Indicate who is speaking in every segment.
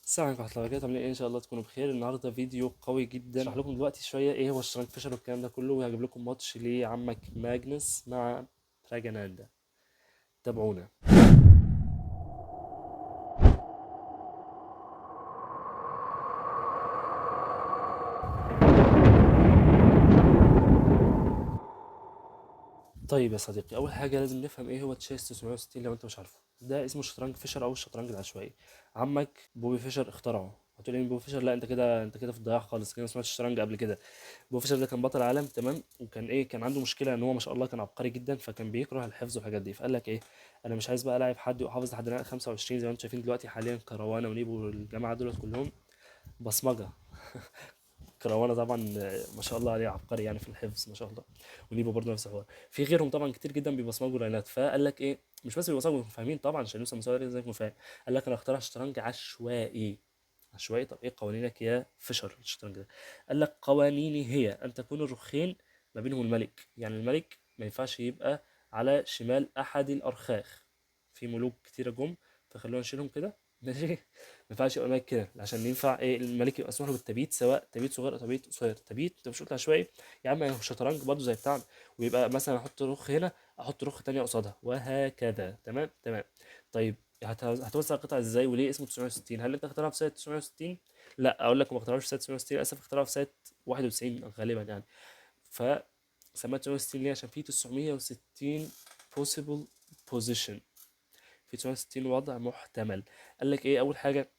Speaker 1: السلام عليكم ورحمة الله وبركاته. عاملين ايه؟ ان شاء الله تكونوا بخير. النهارده فيديو قوي جدا اشرح لكم دلوقتي شويه ايه هو الشرانك فيشر والكلام ده كله، وهجيب لكم ماتش لعمك ماجنس مع تراجاناندا. تابعونا. طيب يا صديقي، اول حاجه لازم نفهم ايه هو تشيس 960. لو انت مش عارفه، ده اسمه شطرنج فيشر او الشطرنج العشوائي. عمك بوبي فيشر اخترعه. هتقول لي مين بوبي فيشر؟ لا، انت كده في الضياع خالص، كده ما سمعتش الشطرنج قبل كده. بوبي فيشر ده كان بطل عالم، تمام، وكان ايه، كان عنده مشكله ان هو ما شاء الله كان عبقري جدا، فكان بيكره الحفظ والحاجات دي. فقال لك ايه، انا مش عايز بقى الاعب حد وحافظ لحد 25 زي ما انتم شايفين دلوقتي حاليا. كروانه ونيبو والجماعه دول كلهم بصمجه. كروانه طبعا ما شاء الله عليه عبقري يعني في الحفظ ما شاء الله، ونيبو برضه نفس الحوار. في غيرهم طبعا كتير جدا بيبصمجوا لاينات. فقال لك ايه، مش بس بيبصمجوا، بيبقوا فاهمين طبعا عشان يوصل مستوى زي ما فاهم. قال لك انا اخترع شطرنج عشوائي. عشوائي؟ طب ايه قوانينك يا فيشر الشطرنج ده؟ قال لك قوانيني هي ان تكون الرخين ما بينهم الملك. يعني الملك ما ينفعش يبقى على شمال احد الارخاخ. في ملوك كتيره جم، فخلونا نشيلهم كده. ماشي. ما ينفعش يبقى الملك كده عشان ينفع ايه الملك يبقى مسموح له بالتبييت، سواء تبييت صغير او تبييت قصير. تبييت انت مش قلت عشوائي؟ يا عم هو الشطرنج برضه زي بتاعنا. ويبقى مثلا احط رخ هنا، احط رخ تانية قصادها، وهكذا. تمام تمام. طيب هتوزع القطع ازاي؟ وليه اسمه 960؟ هل انت اخترعها في سنه 960؟ لا، اقول لك ما اخترعوش في سنه 960 للاسف، اخترعها في سنه 91 غالبا يعني. فسماه 960 ليه؟ عشان في 960 possible position، في 960 وضع محتمل. قال لك ايه، اول حاجه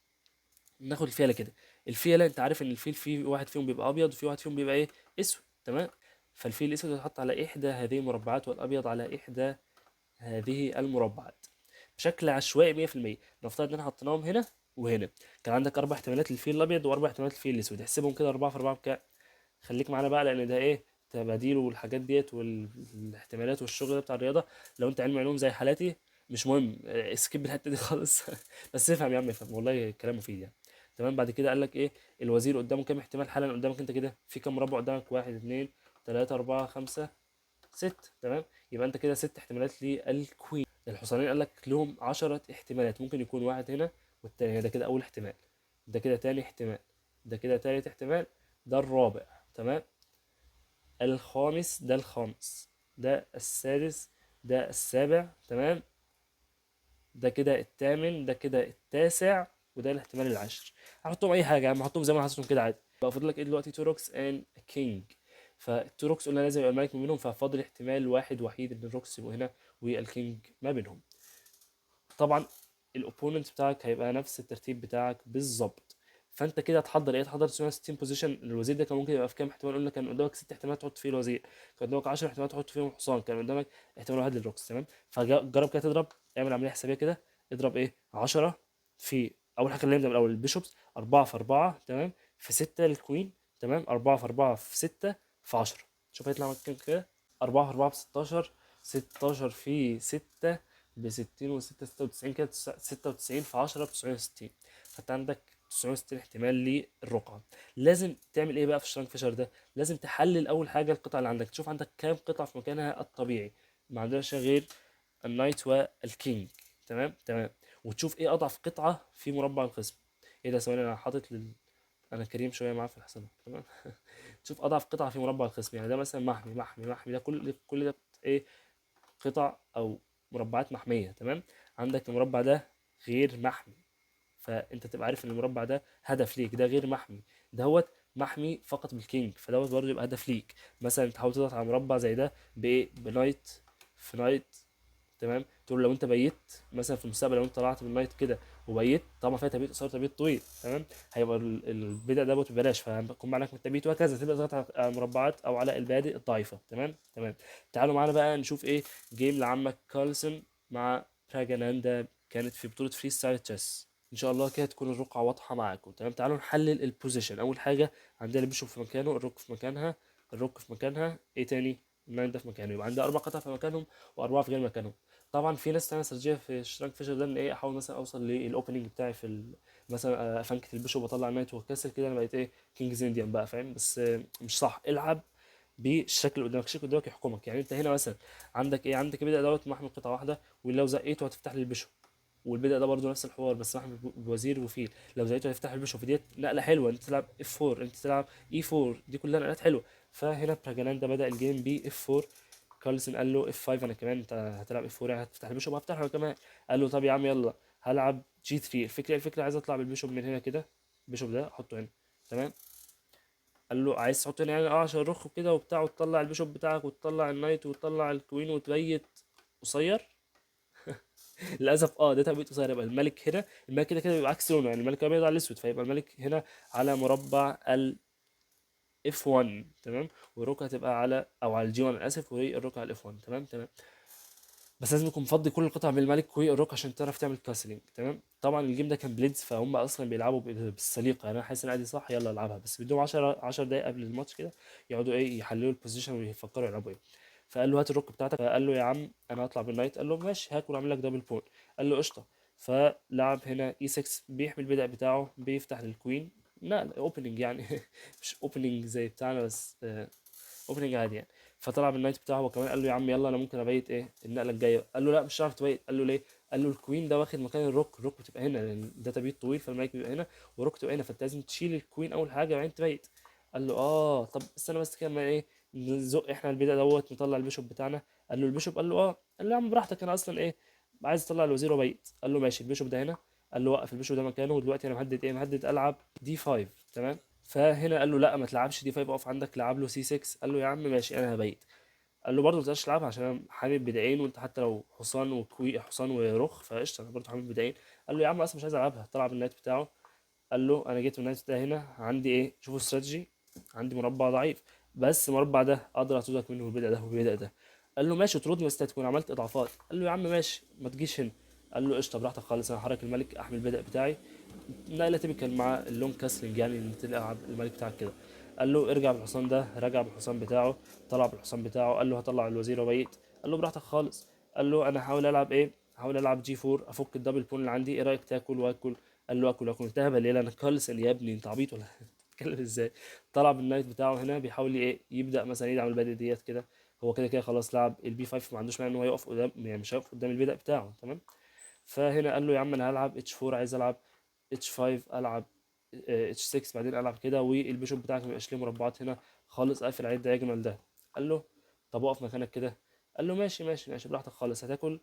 Speaker 1: ناخد الفيله كده. الفيله انت عارف ان الفيل في واحد فيهم بيبقى ابيض وفي واحد فيهم بيبقى ايه، اسود، تمام. فالفيل الاسود يتحط على احدى هذه المربعات، والابيض على احدى هذه المربعات بشكل عشوائي 100%. نفترض ان احنا حطيناهم هنا وهنا. كان عندك اربع احتمالات للفيل الابيض واربع احتمالات للفيل الاسود. احسبهم كده 4 في 4 بكام؟ خليك معانا بقى لان ده ايه، تباديل والحاجات ديت والاحتمالات والشغل ده بتاع الرياضه. لو انت علم علوم زي حالاتي مش مهم، اسكيب الحته دي خالص. بس افهم يا عم، افهم والله كلام مفيد يعني. تمام. بعد كده قال لك ايه، الوزير قدامه كام احتمال حالا قدامك انت كده؟ في كام مربع قدامك؟ واحد، اتنين، تلاتة، أربعة، خمسة، ست. تمام. يبقى انت كده ست احتمالات للكوين. الحصانين قال لك لهم 10 احتمالات، ممكن يكون واحد هنا والتاني هنا. ده كده اول احتمال، ده كده تاني احتمال، ده كده تالت احتمال، ده الرابع. تمام. الخامس، ده الخامس، ده السادس، ده السابع. تمام. ده كده الثامن، ده كده التاسع، وده الاحتمال العاشر. هحطهم اي حاجه يا عم، هحطهم زي ما حطيتهم كده عادي. بقى فاضل لك ايه دلوقتي؟ تو روكس اند كينج. فالتو روكس قلنا لازم يبقى الملك ما بينهم، ففاضل احتمال واحد وحيد ان الروكس يبقوا هنا والكينج ما بينهم. طبعا الاوبوننت بتاعك هيبقى نفس الترتيب بتاعك بالظبط. فانت كده هتحضر ايه؟ تحضر 960 بوزيشن. الوزير ده كان ممكن يبقى في كام احتمال؟ قلنا كان قدامك ست احتمالات تحط فيه الوزير، كان قدامك 10 احتمالات تحط فيهم الحصان، كان قدامك احتمال واحد للروكس. تمام. فجرب كده تضرب، اعمل عمليه حسابيه كده. اضرب ايه 10 في، اول حاجه خلينا نبدا من الاول، البيشوبس 4 في 4، تمام، في 6 للكوين، تمام، 4 في 4 في 6 في 10. شوف هيطلع معاك كام كده. 4 في 4 ب 16، 16 في 6 ب 60 و6 96، كده 96 في 10 ب 960. فانت عندك 960 احتمال للرقعه. لازم تعمل ايه بقى في الشرانك فيشر ده؟ لازم تحلل اول حاجه القطع اللي عندك، تشوف عندك كام قطعه في مكانها الطبيعي. ما عندناش غير النايت والكينج. تمام تمام. وتشوف ايه اضعف قطعه في مربع الخصم. ايه ده؟ ثواني، انا حاطط انا كريم شويه معاه في الحسابات. تمام. تشوف اضعف قطعه في مربع الخصم. يعني ده مثلا محمي محمي محمي، ده كل ده ايه، قطع او مربعات محميه. تمام. عندك المربع ده غير محمي، فانت تبقى عارف ان المربع ده هدف ليك. ده غير محمي، دهوت محمي فقط بالكينج، فدوت برضه يبقى هدف ليك. مثلا تحاول تضغط على مربع زي ده بايه، بنايت في نايت. تمام. تقول لو انت بيت مثلا في المستقبل، لو انت طلعت من نايت كده وبيت، طبعا فيها تبييت قصير تبييت طويل، تمام، هيبقى البدع ده ببلاش، فهيكون معاك من التبييت، وهكذا تبدا تضغط على المربعات او على البادئ الضعيفه. تمام تمام. تعالوا معانا بقى نشوف ايه جيم لعمك كارلسن مع براجاناندا، كانت في بطوله فري ستايل تشيس. ان شاء الله كده تكون الرقعه واضحه معاكم. تمام. تعالوا نحلل البوزيشن. اول حاجه عندنا البيشوب في مكانه، الروك في مكانها، الروك في مكانها، ايه تاني، الناين ده في مكانه. يبقى عندي اربع قطع في مكانهم واربعه في غير مكانهم. طبعا في ناس تعمل استراتيجيه في الشرانك فيشر ده ان ايه، احاول مثلا اوصل للاوبننج بتاعي في مثلا افنكت البيشوب واطلع النايت وكسر كده، انا بقيت ايه، كينجز انديان بقى، فاهم؟ بس مش صح. العب بالشكل اللي قدامك، الشكل اللي قدامك يحكمك. يعني انت هنا مثلا عندك ايه، عندك كده دوت محمل قطعه واحده، ولو زقيته هتفتح لي البيشوب، والبدء ده برضو نفس الحوار بس محمي بوزير وفيل. لو زيته هيفتح البيشوب ديت نقله حلوه، انت تلعب اف 4، انت تلعب اي 4، دي كلها نقلات حلوه. فهنا براجاناندا بدا الجيم ب اف 4. كارلسن قال له اف 5، انا كمان انت هتلعب اف 4 يعني هتفتح البيشوب، هفتحه انا كمان. قال له طب يا عم يلا هلعب جي 3. الفكره عايز اطلع بالبيشوب من هنا كده، البيشوب ده احطه هنا تمام. قال له عايز تحط هنا يعني عشان الرخ كده وبتاع، وتطلع البيشوب بتاعك وتطلع النايت وتطلع الكوين وتبيت قصير. للاسف ده تبقيت قصير. يبقى الملك هنا، الملك كده كده بيبقى عكس لونه، يعني الملك ابيض على الاسود، فيبقى الملك هنا على مربع ال F1 تمام، والروك هتبقى على او على الجي 1 اسف، والروك على الاف 1 تمام تمام. بس لازم يكون مفضي كل القطع من الملك والروك عشان تعرف تعمل كاسلينج تمام. طبعا الجيم ده كان بليدز، فهم اصلا بيلعبوا بالسليقه، يعني انا حاسس ان عادي صح يلا العبها، بس بدهم 10 دقايق قبل الماتش كده يقعدوا يحللوا البوزيشن ويفكروا يلعبوا ايه. فقال له هات الروك بتاعتك، فقال له يا عم انا هطلع بالنايت، قال له ماشي هاكل واعمل لك دبل بون. قال له قشطه. فلعب هنا اي 6، بيحمي البدع بتاعه، بيفتح للكوين، لا اوبننج يعني مش اوبننج زي بتاعنا بس اوبننج عادي يعني. فطلع بالنايت بتاعه وكمان قال له يا عم يلا انا ممكن ابيت النقله الجايه. قال له لا مش هتعرف تبيت. قال له ليه؟ قال له الكوين ده واخد مكان الروك بتبقى هنا لان ده تبيت طويل، فالمايك بيبقى هنا والروك تبقى هنا، فانت لازم تشيل الكوين اول حاجه وبعدين تبيت. قال له طب استنى بس كده ما نزق احنا البدايه نطلع البيشوب بتاعنا. قال له البيشوب، قال له قال له يا عم براحتك انا اصلا عايز اطلع الوزير وبيت. قال له ماشي البيشوب ده هنا. قال له وقف البيشوب ده مكانه، ودلوقتي انا مهدد العب دي 5 تمام. فهنا قال له لا ما تلعبش دي 5، اقف عندك لعب له سي 6. قال له يا عم ماشي انا هبيت. قال له برضه ما تقدرش تلعبها عشان انا حامل بدايين، وانت حتى لو حصان ورخ فقشطه انا برضه حامل بدايين. قال له يا عم اصلا مش عايز العبها، طلع بالنايت بتاعه. قال له انا جيت من النايت ده هنا عندي شوفوا استراتيجي، عندي مربع ضعيف بس المربع ده اقدر اطردك منه البدأ ده والبدأ ده. قال له ماشي اطردني بس تكون عملت اضعافات. قال له يا عم ماشي ما تجيش هنا. قال له قشطه براحتك خالص، انا هحرك الملك احمل البدأ بتاعي، نقله تيبيكال مع اللون كاسلنج يعني ان تلعب الملك بتاعك كده. قال له ارجع بالحصان ده، رجع بالحصان بتاعه، طلع بالحصان بتاعه. قال له هطلع الوزير وبيت. قال له براحتك خالص. قال له انا هحاول العب هحاول العب جي 4 افك الدبل بون اللي عندي، ايه رايك تاكل واكل؟ قال له اكل انت هبل ليه؟ انا كارلسن يا ابني انت عبيط ولا بتتكلم ازاي؟ طلع بالنايت بتاعه هنا بيحاول يبدا مثلا يدعم البادئ ديت كده. هو كده كده خلاص لعب البي 5، ما عندوش مانع ان هو يقف قدام، يعني مش هيقف قدام البدأ بتاعه تمام. فهنا قال له يا عم انا هلعب اتش 4، عايز العب اتش 5، العب اتش 6 بعدين العب كده، والبيشوب بتاعك ما يبقاش ليه مربعات هنا خالص، قافل عليه الدايجونال ده. قال له طب اقف مكانك كده. قال له ماشي ماشي ماشي براحتك خالص، هتاكل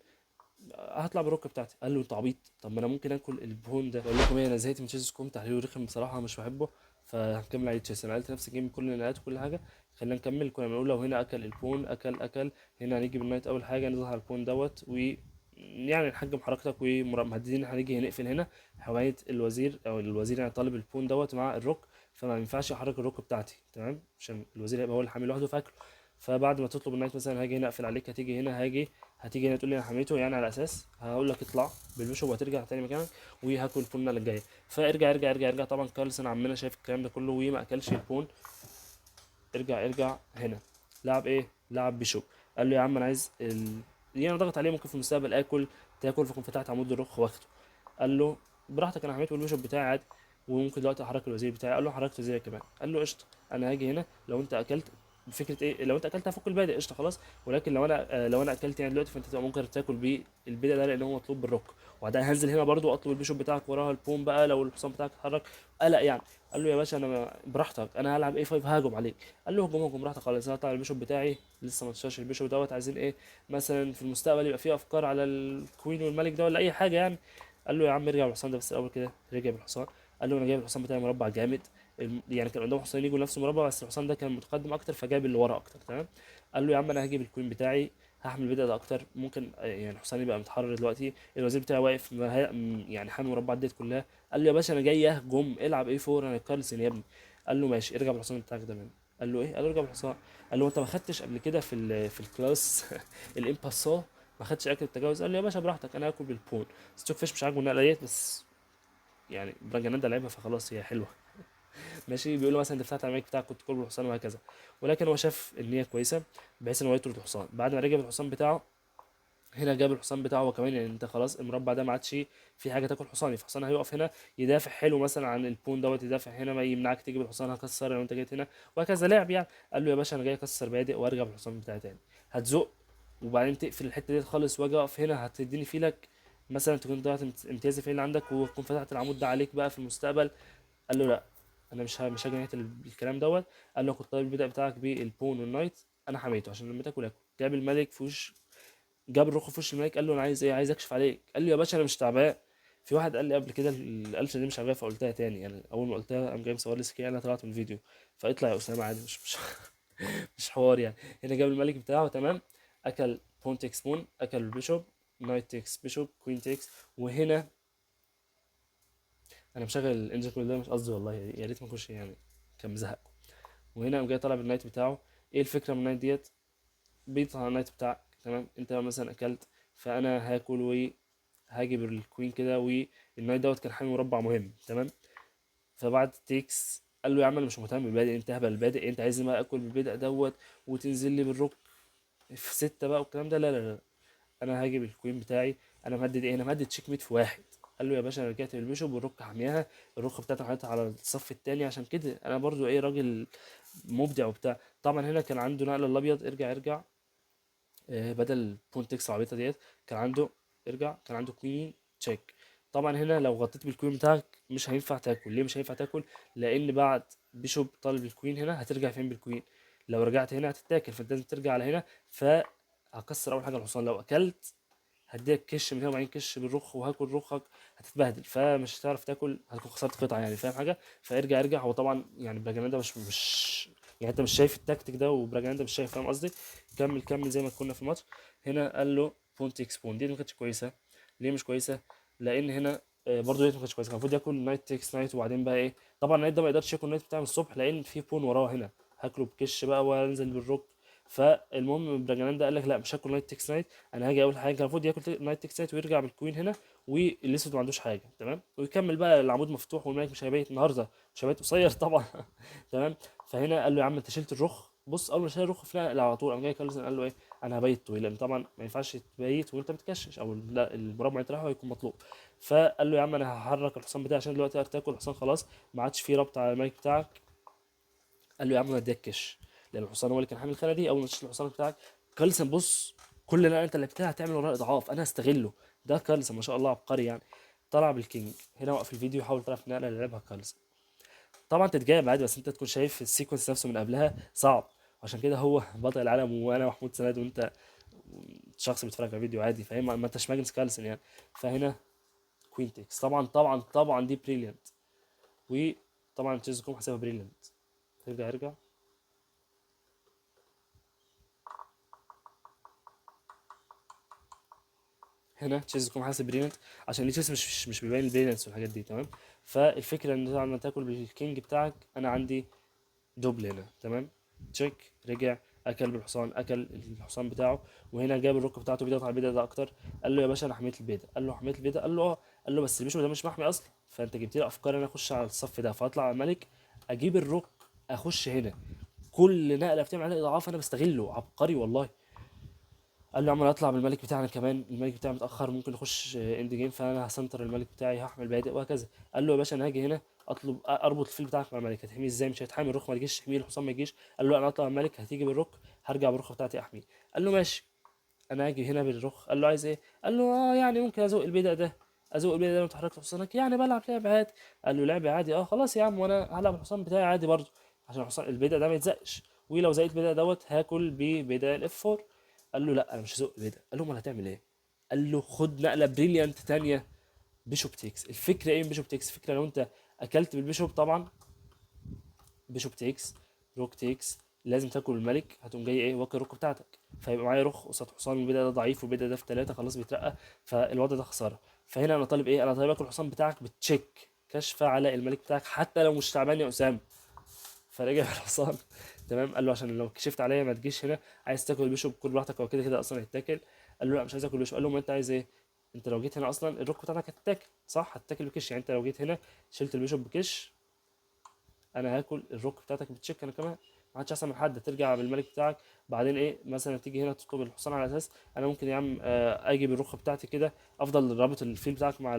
Speaker 1: هطلع بالروك بتاعتي. قال له انت عبيط، طب ما انا ممكن اكل البون ده. بقول لكم انا زهقت من تشيز كوم، تحليله رخم بصراحه مش بحبه، فهنكمل عليه تشيس. انا قلت نفس الجيم بكل النهايات وكل حاجه. خلينا نكمل. كنا بنقول لو هنا اكل البون اكل هنا هنيجي بالنايت اول حاجه نظهر البون و يعني نحجم حركتك ومهددين هنيجي هنقفل هنا حماية الوزير، او الوزير يعني طالب البون مع الروك، فما ينفعش احرك الروك بتاعتي تمام عشان الوزير هيبقى هو اللي حامي لوحده فاكله. فبعد ما تطلب النايت مثلا هاجي هنا اقفل عليك، هتيجي هنا هتيجي هنا تقول لي انا حميته، يعني على اساس هقول لك اطلع بالبيشوب وهترجع تاني مكانك وهاكل البون اللي الجايه. فارجع ارجع ارجع ارجع. طبعا كارلسن عمنا شايف الكلام ده كله وما اكلش البون. ارجع هنا لعب لعب بيشوب. قال له يا عم انا عايز يعني انا ضغط عليه ممكن في المستقبل تاكل، فكون فتحت عمود الرخ واخده. قال له براحتك انا حميت البيشوب بتاعي عادي، وممكن دلوقتي احرك الوزير بتاعي. قال له حركت وزيري كمان. قال له قشطه انا هاجي هنا لو انت اكلت فكره لو انت اكلت هفك البادئ قشطه خلاص، ولكن لو انا اكلت يعني دلوقتي فانت تبقى ممكن تاكل بالبدء ده لان هو مطلوب بالروك. وبعدها هنزل هنا برضو اطلب البيشوب بتاعك وراها البوم بقى لو الحصان بتاعك اتحرك قلق يعني. قال له يا باشا انا براحتك انا هلعب اي 5 هاجم عليك. قال له هجوم براحتك خالص، انا هطلع البيشوب بتاعي لسه ما انتشرش البيشوب عايزين مثلا في المستقبل يبقى فيه افكار على الكوين والملك ده ولا اي حاجه يعني. قال له يا عم ارجع بالحصان ده بس الاول كده. رجع بالحصان. قال له انا جايب الحصان بتاعي مربع جامد، يعني كان قدام حصان يجوا نفس المربع بس الحصان ده كان متقدم اكتر فجاب اللي ورا اكتر تمام. قال له يا عم انا هجيب الكوين بتاعي، هحمل البدء ده اكتر ممكن يعني الحصان يبقى متحرر دلوقتي، الوزير بتاعي واقف يعني حامل المربعات ديت كلها. قال له يا باشا انا جاي اهجم العب اي 4 انا كارلسن يا ابني. قال له ماشي ارجع بالحصان بتاعك ده منه. قال له قال له ارجع بالحصان. قال له انت ما خدتش قبل كده في الكلاس الامباسو، ما خدتش اكل التجاوز؟ قال له يا باشا براحتك انا هاكل بالبون. ستوك فيش مش عاجبه النقله ديت بس يعني براجندا لعبها فخلاص هي حلوه ماشي. بيقول له مثلا انت فتحت على المايك بتاعك كنت كل بالحصان وهكذا، ولكن هو شاف ان هي كويسه بحيث ان هو يطرد الحصان. بعد ما رجع بالحصان بتاعه هنا جاب الحصان بتاعه هو كمان، يعني انت خلاص المربع ده ما عادش في حاجه تاكل حصاني، فحصان هيقف هنا يدافع حلو مثلا عن البون يدافع هنا ما يمنعك تيجي بالحصان هكسر لو انت جيت هنا وهكذا لعب يعني. قال له يا باشا انا جاي اكسر بادئ وارجع بالحصان بتاعي تاني، هتزق وبعدين تقفل الحته دي خالص واجي اقف هنا هتديني فيلك مثلا تكون ضيعت امتياز الفعلي اللي عندك وتكون فتحت العمود ده عليك بقى في المستقبل. قال له لا، انا مش هاجي ناحيه الكلام دوت. قال له كنت طالب البدء بتاعك بالبون والنايت، انا حميته عشان لما تاكل اكل. جاب الملك في وش، جاب الرخ في وش الملك، قال له انا عايز ايه؟ عايز اكشف عليك. قال له يا باشا انا مش تعبان. في واحد قال لي قبل كده القلشه دي مش عارفها، فقلتها تاني يعني. اول ما قلتها قام جاي مصور لي سكرين، انا طلعت من الفيديو. فاطلع يا اسامه عادي، مش مش حوار يعني. هنا جاب الملك بتاعه تمام، اكل بون تيكس بون، اكل البيشوب، نايت تيكس بيشوب، كوين تيكس. وهنا انا مشغل الانجن كل ده، مش قصدي والله، يا ريت ما اكونش يعني، كان مزهق. وهنا قام جاي طالع بالنايت بتاعه. ايه الفكره من النايت ديت؟ بيطلع على النايت بتاعك تمام. انت مثلا اكلت، فانا هاكل وهاجي بالكوين كده، والنايت دوت كان حامي مربع مهم تمام. فبعد تيكس قال له يا عم انا مش مهتم بالبادئ، انت هبل البادئ، انت عايزني بقى اكل بالبدء دوت وتنزل لي بالروك في ستة بقى والكلام ده؟ لا لا لا، انا هاجي بالكوين بتاعي. انا مهدد ايه؟ انا مهدد تشيك ميت في واحد. قال له يا باشا انا رجعت بالبيشوب والروك حامياها، الروك بتاعتي حاططها على الصف التاني، عشان كده انا برضو ايه، راجل مبدع وبتاع. طبعا هنا كان عنده نقله الابيض، ارجع ارجع. بدل بونتكس العبيطه ديت، كان عنده، ارجع، كان عنده كوين تشيك. طبعا هنا لو غطيت بالكوين بتاعك مش هينفع تاكل. ليه مش هينفع تاكل؟ لان بعد بيشوب طالب الكوين هنا هترجع فين بالكوين؟ لو رجعت هنا هتتاكل، فانت لازم ترجع على هنا. فهكسر اول حاجه الحصان. لو اكلت هديك كش من هنا وبعدين كش بالرخ، وهاكل رخك، هتتبهدل، فمش هتعرف تاكل، هتكون خسرت قطعه يعني، فاهم حاجه؟ فارجع ارجع. هو طبعا يعني براجاندا مش يعني، انت مش شايف التكتيك ده وبراجاندا مش شايف، فاهم قصدي؟ كمل كمل زي ما كنا في الماتش. هنا قال له بونت اكسبون، دي ما كانتش كويسه. ليه مش كويسه؟ لان هنا برضه دي ما كانتش كويسه. كان المفروض ياكل نايت تكس نايت وبعدين بقى ايه. طبعا النايت ده ما يقدرش ياكل نايت بتاع من الصبح لان في بون وراه هنا، هاكله بكش بقى وانزل بالروك. فالمهم براجاندا قال لك لا مش هاكل نايت تكس نايت، انا هاجي اول حاجه. كان المفروض ياكل نايت تكس نايت ويرجع بالكوين هنا، والاسود ما عندوش حاجه تمام، ويكمل بقى العمود مفتوح والملك مش هيبيت النهارده، مش هيبيت قصير طبعا تمام. فهنا قال له يا عم انت شلت الرخ. بص اول ما شال الرخ في نقل على طول قام جاي كارلسن قال له ايه؟ انا هبيت طويل، لان طبعا ما ينفعش تبيت وانت بتكشش، او لا المربع يتراح هيكون مطلوب. فقال له يا عم انا هحرك الحصان بتاعي عشان دلوقتي ارتاكل الحصان خلاص، ما عادش فيه ربط على الملك بتاعك. قال له يا عم انا اديك كش، لان الحصان هو اللي كان حامل الخانه دي. اول ما تشيل الحصان بتاعك كارلسن، بص كل اللي انت لعبتها هتعمل وراه اضعاف، انا هستغله. ده كارلسن ما شاء الله عبقري يعني. طلع بالكينج. هنا وقف الفيديو يحاول تعرف النقله اللي لعبها كارلسن. طبعا تتجاب عادي، بس انت تكون شايف السيكونس نفسه من قبلها صعب. عشان كده هو بطل العالم وانا محمود سند، وانت شخص بيتفرج على فيديو عادي، فاهم؟ ما انتش ماجنس كارلسن يعني. فهنا كوين تكس، طبعا طبعا طبعا دي بريليانت. وطبعا تشيز كوم حسابها بريليانت. ارجع ارجع. هنا تشيز كوم حاسب بريليانت، عشان تشيز مش بيبين البريليانس والحاجات دي تمام. فالفكره ان طبعا لما تاكل بالكينج بتاعك، انا عندي دوبل هنا تمام. تشيك، رجع، اكل بالحصان، اكل الحصان بتاعه. وهنا جاب الركبه بتاعته، بيضغط على البيضه ده اكتر. قال له يا باشا انا حميت البيضه. قال له حميت البيضه؟ قال له اه. قال له بس البيشو ده مش محمي اصلا، فانت جبت لي افكار انا اخش على الصف ده، فاطلع على الملك، اجيب الرك، اخش هنا، كل نقله بتعمل عليه اضعاف، انا بستغله، عبقري والله. قال له يا عم انا هطلع بالملك بتاعي، انا كمان الملك بتاعي متاخر ممكن يخش اند جيم، فانا هسنتر الملك بتاعي، هحمل بادئ وهكذا. قال له يا باشا انا هاجي هنا اطلب اربط الفيل بتاعك مع الملك، هتحميه ازاي؟ مش هيتحمي الرخ ما تجيش تحميه، الحصان ما يجيش. قال له انا هطلع الملك، هتيجي بالرك، هرجع بالرخ بتاعتي احميه. قال له ماشي، انا هاجي هنا بالرخ. قال له عايز ايه؟ قال له اه يعني ممكن ازوق البيدق ده، ازوق البيدق ده وانت حركت حصانك، يعني بلعب لعب عادي. قال له لعب عادي؟ اه خلاص يا عم، وانا هلعب الحصان بتاعي عادي برضه، عشان الحصان البيدق ده ما يتزقش، ولو زقيت البيدق دوت هاكل ببيدق الاف 4. قال له لا انا مش هزق البيدق. قال له امال هتعمل ايه؟ قال له خد نقله بريليانت تانية، بيشوب تيكس. الفكره ايه بيشوب تيكس؟ الفكره لو انت اكلت بالبيشوب طبعا، بيشوب تيكس، روك تيكس، لازم تاكل الملك، هتقوم جاي ايه واكل الروك بتاعتك، فيبقى معايا رخ قصاد حصان، والبدا ده ضعيف والبدا ده في ثلاثة خلاص بيترقى، فالوضع ده خساره. فهنا انا طالب ايه؟ انا طالب اكل الحصان بتاعك بتشيك كشف على الملك بتاعك حتى لو مش تعبان يا اسامه. فرجع الحصان تمام. قال له عشان لو كشفت عليا ما تجيش هنا، عايز تاكل البيشوب كل براحتك، هو كده كده اصلا هيتاكل. قال له لا مش عايز اكل البيشوب. قال له ما انت عايز ايه؟ انت لو جيت هنا اصلا الروك بتاعتك هتتاكل صح، هتتاكل بكش يعني. انت لو جيت هنا شلت البيشوب بكش، انا هاكل الروك بتاعتك بتشيك انا كمان، ما عادش احسن من حد. ترجع بالملك بتاعك بعدين ايه، مثلا تيجي هنا تطلب الحصان على اساس انا ممكن يا عم اجي بالرخ بتاعتي كده، افضل رابط الفيل بتاعك مع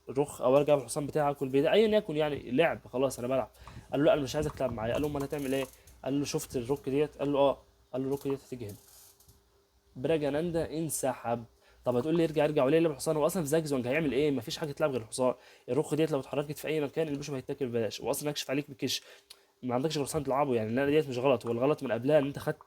Speaker 1: الرخ، او ارجع بالحصان بتاعي اكل بيدا ايا يكن يعني، لعب خلاص انا بلعب. قال له لا انا مش عايزك تلعب معايا. قال له امال هتعمل ايه؟ قال له شفت الروك ديت؟ قال له اه. قال له الروك ديت هتيجي هنا. براجاناندا انسحب. طب هتقول لي ارجع وليه يلعب الحصان؟ هو اصلا في زاجزونج هيعمل ايه؟ مفيش حاجه تلعب غير الحصان. الرخ ديت لو اتحركت في اي مكان البوشو هيتاكل ببلاش، واصلا اكشف عليك بكش، ما عندكش غير حصان تلعبه. يعني النقله ديت مش غلط، هو الغلط من قبلها ان انت خدت،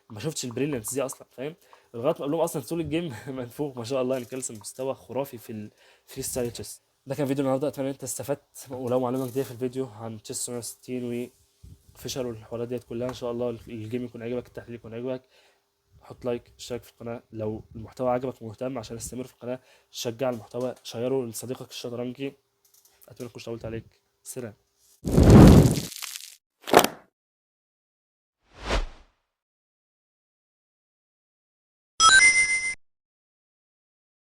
Speaker 1: ما شفتش البريليانس دي اصلا، فاهم؟ الغلط من قبلهم اصلا طول الجيم منفوخ ما شاء الله. يعني كالسن مستوى خرافي في الفري ستايل تشيس. ده كان فيديو النهارده، اتمنى ان انت استفدت. ولو معلومه جديده في الفيديو عن تشيس 960 وفيشر والحوارات ديت كلها، ان شاء الله الجيم يكون عجبك، التحليل يكون عجبك. حط لايك، اشترك في القناه لو المحتوى عجبك ومهتم عشان استمر في القناه. شجع المحتوى، شيره لصديقك الشطرنجي. اتمنى اكون طولت عليك. سلام.